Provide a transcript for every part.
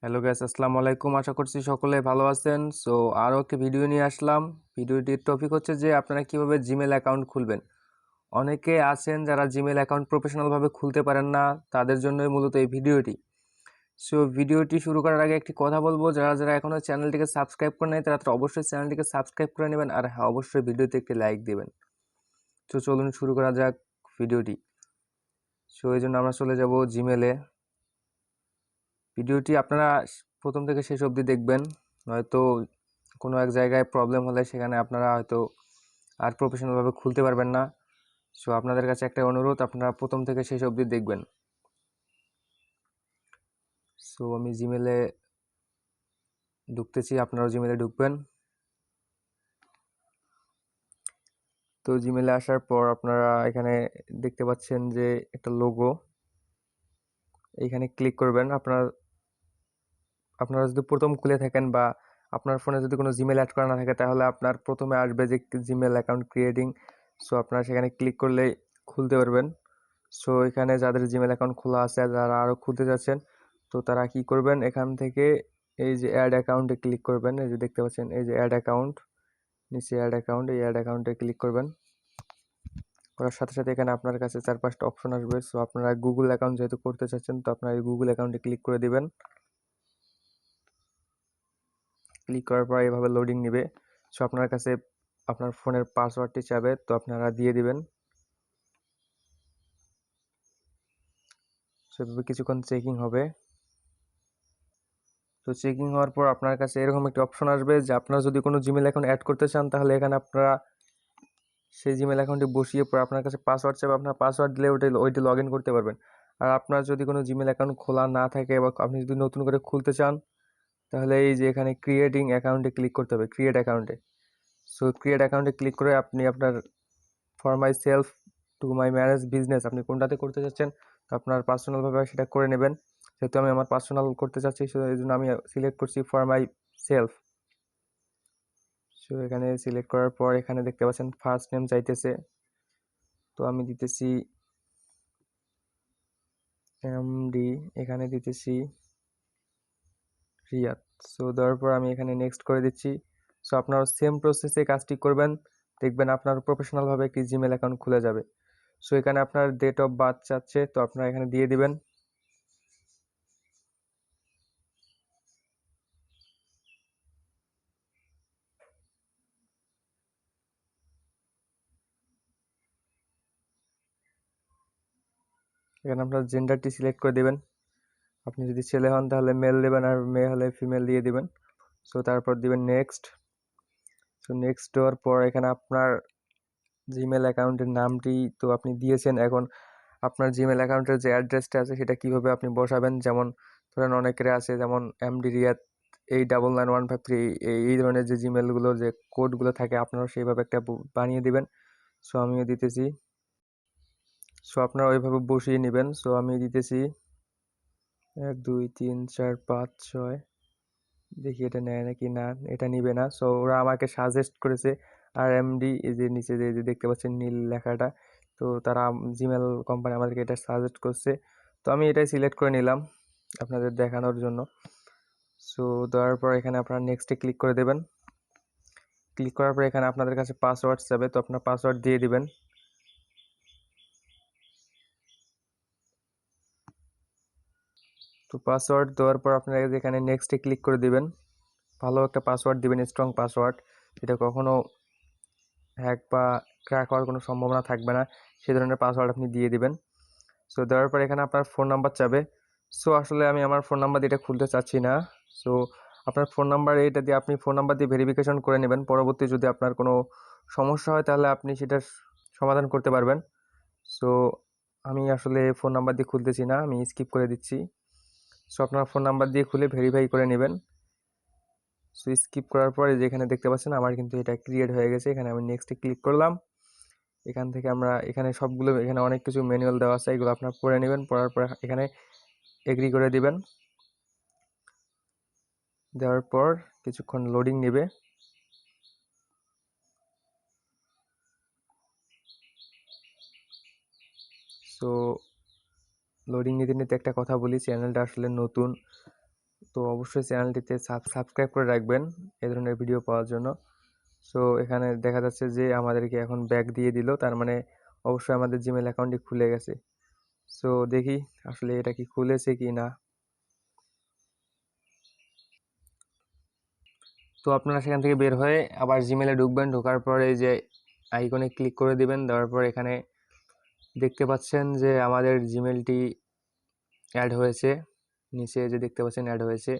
Hello guys, আসসালামু আলাইকুম। আশা করছি সকলে ভালো আছেন। সো আরও একটি ভিডিও নিয়ে আসলাম। ভিডিওটির টপিক হচ্ছে যে আপনারা কিভাবে জিমেল অ্যাকাউন্ট খুলবেন। অনেকে আছেন যারা জিমেল অ্যাকাউন্ট প্রফেশনালভাবে খুলতে পারেন না, তাদের জন্যই মূলত এই ভিডিওটি। সো ভিডিওটি শুরু করার আগে একটি কথা বলবো, যারা যারা এখনও চ্যানেলটিকে সাবস্ক্রাইব করে নেয় তারা তো অবশ্যই চ্যানেলটিকে সাবস্ক্রাইব করে নেবেন, আর হ্যাঁ, অবশ্যই ভিডিওতে একটি লাইক দেবেন। তো চলুন শুরু করা যাক ভিডিওটি। সো এই জন্য আমরা চলে যাব জিমেলে। ভিডিওটি আপনারা প্রথম থেকে শেষ অবধি দেখবেন, নয়তো কোনো এক জায়গায় প্রবলেম হলে সেখানে আপনারা হয়তো আর প্রফেশনালভাবে খুলতে পারবেন না। সো আপনাদের কাছে একটা অনুরোধ, আপনারা প্রথম থেকে শেষ অবধি দেখবেন। সো আমি জিমেলে ঢুকতেছি, আপনারাও জিমেলে ঢুকবেন। তো জিমেলে আসার পর আপনারা এখানে দেখতে পাচ্ছেন যে একটা লোগো, এইখানে ক্লিক করবেন। আপনারা যদি প্রথম খুলে থাকেন বা আপনার ফোনে যদি কোনো জিমেল অ্যাড করা না থাকে, তাহলে আপনার প্রথমে আসবে যে জিমেল অ্যাকাউন্ট ক্রিয়েটিং। সো আপনারা সেখানে ক্লিক করলে খুলতে পারবেন। সো এখানে যাদের জিমেল অ্যাকাউন্ট খোলা আছে, যারা আরও খুলতে যাচ্ছেন, তো তারা কি করবেন, এখান থেকে এই যে অ্যাড অ্যাকাউন্টে ক্লিক করবেন। এই যে দেখতে পাচ্ছেন এই যে অ্যাড অ্যাকাউন্ট, নিচে অ্যাড অ্যাকাউন্ট, এই অ্যাড অ্যাকাউন্টে ক্লিক করবেন। করার সাথে সাথে এখানে আপনার কাছে 4-5টা অপশন আসবে। সো আপনারা গুগল অ্যাকাউন্ট যেহেতু করতে চাচ্ছেন, তো আপনারা এই গুগল অ্যাকাউন্টে ক্লিক করে দিবেন। ক্লিক করার পর এভাবে লোডিং নেবে। সো আপনার কাছে আপনার ফোনের পাসওয়ার্ডটি চাবে, তো আপনারা দিয়ে দিবেন। সেভাবে কিছুক্ষণ চেকিং হবে। তো চেকিং হওয়ার পর আপনার কাছে এরকম একটি অপশন আসবে যে আপনারা যদি কোনো জিমেল অ্যাকাউন্ট অ্যাড করতে চান, তাহলে এখানে আপনারা সেই জিমেল অ্যাকাউন্টে বসিয়ে পর আপনার কাছে পাসওয়ার্ড চাবে, আপনার পাসওয়ার্ড দিলে ওইটি লগ ইন করতে পারবেন। আর আপনার যদি কোনো জিমেল অ্যাকাউন্ট খোলা না থাকে বা আপনি যদি নতুন করে খুলতে চান, তাহলে এই যে এখানে ক্রিয়েটিং অ্যাকাউন্টে ক্লিক করতে হবে, ক্রিয়েট অ্যাকাউন্টে। সো ক্রিয়েট অ্যাকাউন্টে ক্লিক করে আপনি আপনার for my self to my marriage business, আপনি কোনটাতে করতে চাচ্ছেন, তো আপনার পার্সোনালভাবে সেটা করে নেবেন। যেহেতু আমি আমার পার্সোনাল করতে চাচ্ছি, সো এই জন্য আমি সিলেক্ট করছি ফর মাই সেলফ। সো এখানে সিলেক্ট করার পর এখানে দেখতে পাচ্ছেন ফার্স্ট নেম চাইতেছে, তো আমি দিতেছি এমডি, এখানে দিতেছি রিয়াদ। সো দেওয়ার পর আমি এখানে নেক্সট করে দিচ্ছি। সো আপনারা সেম প্রসেসে কাজটি করবেন, দেখবেন আপনার প্রফেশনালভাবে একটি জিমেল অ্যাকাউন্ট খুলে যাবে। সো এখানে আপনার ডেট অফ বার্থ চাচ্ছে, তো আপনারা এখানে দিয়ে দিবেন। এখানে আপনার জেন্ডারটি সিলেক্ট করে দিবেন। আপনি যদি ছেলে হন তাহলে মেল দেবেন, আর মেয়ে হলে ফিমেল দিয়ে দিবেন। সো তারপর দিবেন নেক্সট। সো নেক্সট দেওয়ার পর এখানে আপনার জিমেল অ্যাকাউন্টের নামটি তো আপনি দিয়েছেন। এখন আপনার জিমেল অ্যাকাউন্টের যে অ্যাড্রেসটা আছে সেটা কিভাবে আপনি বসাবেন, যেমন ধরেন অনেকের আছে যেমন এমডি রিয়াদ 899153, এই ধরনের যে জিমেলগুলোর যে কোডগুলো থাকে, আপনারাও সেইভাবে একটা বানিয়ে দিবেন। সো আমিও দিতেছি। সো আপনারা ওইভাবে বসিয়ে নেবেন। সো আমি দিতেছি 1 2 3 4 5 6, দেখি এটা নেয় নাকি না, এটা নিবে না। সো ওরা আমাকে সাজেস্ট করেছে আর এমডি, এই যে নিচে যে দেখতে পাচ্ছেন নীল লেখাটা, তো তারা জিমেল কোম্পানি আমাদেরকে এটা সাজেস্ট করছে। তো আমি এটাই সিলেক্ট করে নিলাম আপনাদের দেখানোর জন্য। সো দেওয়ার পর এখানে আপনারা নেক্সটে ক্লিক করে দেবেন। ক্লিক করার পর এখানে আপনাদের কাছে পাসওয়ার্ড যাবে, তো আপনার পাসওয়ার্ড দিয়ে দিবেন। তো পাসওয়ার্ড দেওয়ার পর আপনারা এখানে নেক্সটে ক্লিক করে দিবেন। ভালো একটা পাসওয়ার্ড দিবেন, স্ট্রং পাসওয়ার্ড, এটা কখনো হ্যাক বা ক্র্যাক হওয়ার কোনো সম্ভাবনা থাকবে না, সেই ধরনের পাসওয়ার্ড আপনি দিয়ে দিবেন। সো দেওয়ার পর এখানে আপনার ফোন নাম্বার চাবে। সো আসলে আমি আমার ফোন নাম্বার দিয়ে এটা খুলতে চাচ্ছি না। সো আপনার ফোন নাম্বার এটা দিয়ে আপনি ফোন নাম্বার দিয়ে ভেরিফিকেশন করে নেবেন। পরবর্তী যদি আপনার কোনো সমস্যা হয় তাহলে আপনি সেটার সমাধান করতে পারবেন। সো আমি আসলে ফোন নাম্বার দিয়ে খুলতেছি না, আমি স্কিপ করে দিচ্ছি। সো আপনার ফোন নাম্বার দিয়ে খুলে ভেরিফাই করে নেবেন। সো স্কিপ করার পরে যেখানে দেখতে পাচ্ছেন আমার কিন্তু এটা ক্রিয়েট হয়ে গেছে, এখানে আমি নেক্সটে ক্লিক করলাম। এখান থেকে আমরা এখানে সবগুলো, এখানে অনেক কিছু ম্যানুয়াল দেওয়া আছে, এগুলো আপনার পড়ে নেবেন। পড়ার পর এখানে এগ্রি করে দিবেন। দেওয়ার পর কিছুক্ষণ লোডিং নেবে। সো লোডিং নিতে নিতে একটা কথা বলি, চ্যানেলটা আসলে নতুন, তো তো অবশ্যই চ্যানেলটিতে সাবস্ক্রাইব করে রাখবেন এই ধরনের ভিডিও পাওয়ার জন্য। সো এখানে দেখা যাচ্ছে যে আমাদেরকে এখন ব্যাক দিয়ে দিল, তার মানে অবশ্যই আমাদের জিমেল অ্যাকাউন্টটি খুলে গেছে। সো দেখি আসলে এটা কি খুলেছে কি না। তো আপনারা সেখান থেকে বের হয়ে আবার জিমেলে ঢুকবেন, ঢোকার পরে এই যে আইকনে ক্লিক করে দিবেন, দেওয়ার পর এখানে দেখতে পাচ্ছেন যে আমাদের জিমেলটি অ্যাড হয়েছে, নিচে যে দেখতে পাচ্ছেন অ্যাড হয়েছে,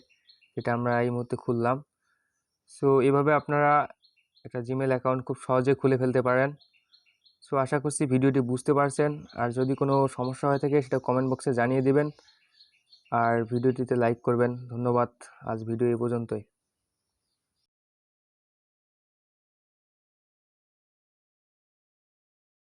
এটা আমরা এই মুহূর্তে খুললাম। সো এভাবে আপনারা একটা জিমেল অ্যাকাউন্ট খুব সহজে খুলে ফেলতে পারেন। সো আশা করছি ভিডিওটি বুঝতে পারছেন, আর যদি কোনো সমস্যা হয়ে থাকে সেটা কমেন্ট বক্সে জানিয়ে দিবেন, আর ভিডিওটিতে লাইক করবেন। ধন্যবাদ, আজ ভিডিও এই পর্যন্তই।